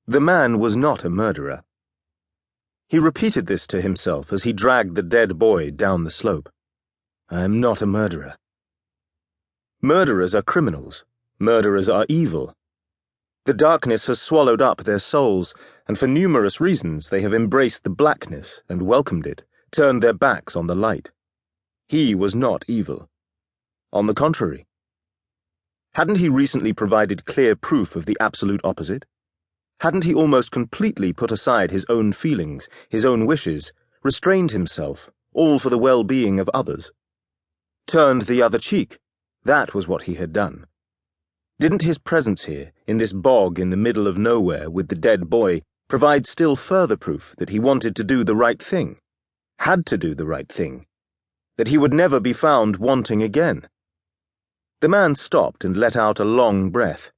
The man was not a murderer. He repeated this to himself as he dragged the dead boy down the slope. I am not a murderer. Murderers are criminals. Murderers are evil. The darkness has swallowed up their souls, and for numerous reasons they have embraced the blackness and welcomed it, turned their backs on the light. He was not evil. On the contrary. Hadn't he recently provided clear proof of the absolute opposite? Hadn't he almost completely put aside his own feelings, his own wishes, restrained himself, all for the well-being of others? Turned the other cheek, that was what he had done. Didn't his presence here, in this bog in the middle of nowhere with the dead boy, provide still further proof that he wanted to do the right thing, had to do the right thing, that he would never be found wanting again? The man stopped and let out a long breath.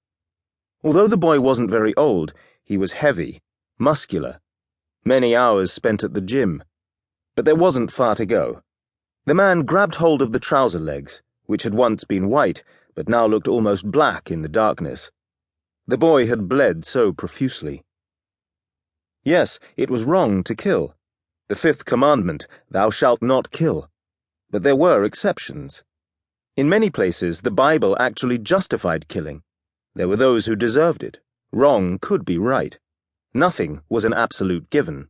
Although the boy wasn't very old, he was heavy, muscular, many hours spent at the gym, but there wasn't far to go. The man grabbed hold of the trouser legs, which had once been white, but now looked almost black in the darkness. The boy had bled so profusely. Yes, it was wrong to kill. The fifth commandment, thou shalt not kill. But there were exceptions. In many places, the Bible actually justified killing. There were those who deserved it. Wrong could be right. Nothing was an absolute given.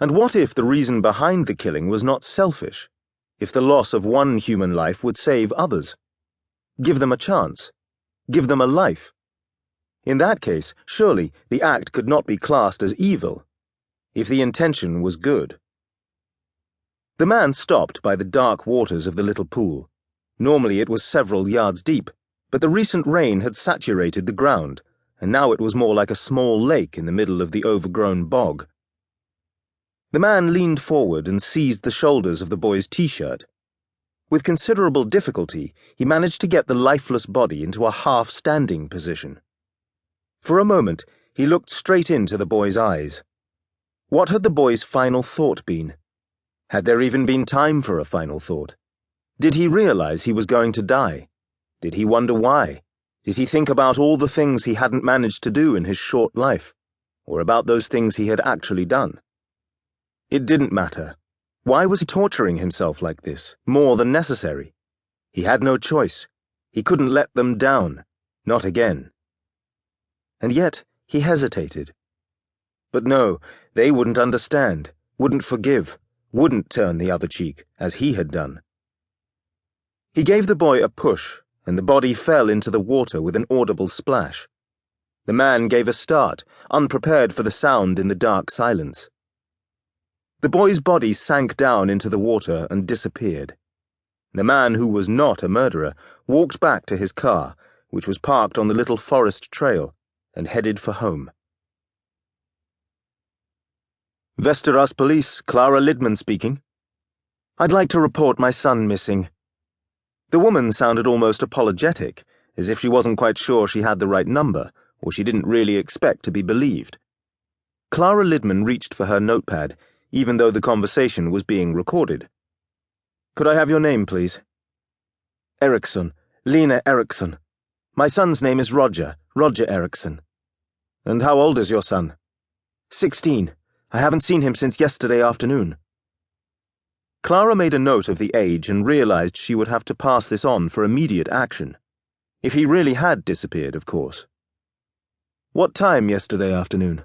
And what if the reason behind the killing was not selfish? If the loss of one human life would save others? Give them a chance? Give them a life? In that case, surely the act could not be classed as evil, if the intention was good. The man stopped by the dark waters of the little pool. Normally it was several yards deep, but the recent rain had saturated the ground, and now it was more like a small lake in the middle of the overgrown bog. The man leaned forward and seized the shoulders of the boy's t-shirt. With considerable difficulty, he managed to get the lifeless body into a half-standing position. For a moment, he looked straight into the boy's eyes. What had the boy's final thought been? Had there even been time for a final thought? Did he realize he was going to die? Did he wonder why? Did he think about all the things he hadn't managed to do in his short life, or about those things he had actually done? It didn't matter. Why was he torturing himself like this, more than necessary? He had no choice. He couldn't let them down, not again. And yet he hesitated. But no, they wouldn't understand, wouldn't forgive, wouldn't turn the other cheek, as he had done. He gave the boy a push, and the body fell into the water with an audible splash. The man gave a start, unprepared for the sound in the dark silence. The boy's body sank down into the water and disappeared. The man, who was not a murderer, walked back to his car, which was parked on the little forest trail, and headed for home. Västerås Police, Clara Lidman speaking. I'd like to report my son missing. The woman sounded almost apologetic, as if she wasn't quite sure she had the right number, or she didn't really expect to be believed. Clara Lidman reached for her notepad, even though the conversation was being recorded. Could I have your name, please? Eriksson, Lena Eriksson. My son's name is Roger Eriksson. And how old is your son? 16. I haven't seen him since yesterday afternoon. Clara made a note of the age and realized she would have to pass this on for immediate action. If he really had disappeared, of course. What time yesterday afternoon?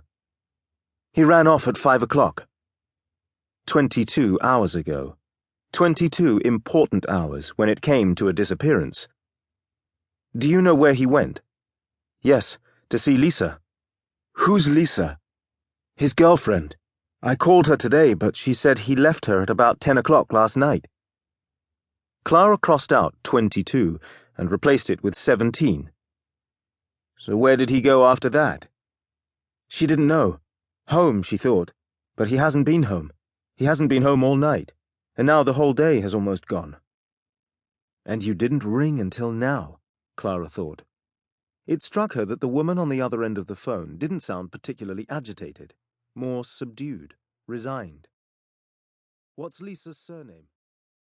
He ran off at 5 o'clock. 22 hours ago. 22 important hours when it came to a disappearance. Do you know where he went? Yes, to see Lisa. Who's Lisa? His girlfriend. I called her today, but she said he left her at about 10 o'clock last night. Clara crossed out 22 and replaced it with 17. So where did he go after that? She didn't know. Home, she thought, but he hasn't been home. He hasn't been home all night, and now the whole day has almost gone. And you didn't ring until now, Clara thought. It struck her that the woman on the other end of the phone didn't sound particularly agitated, more subdued, resigned. What's Lisa's surname?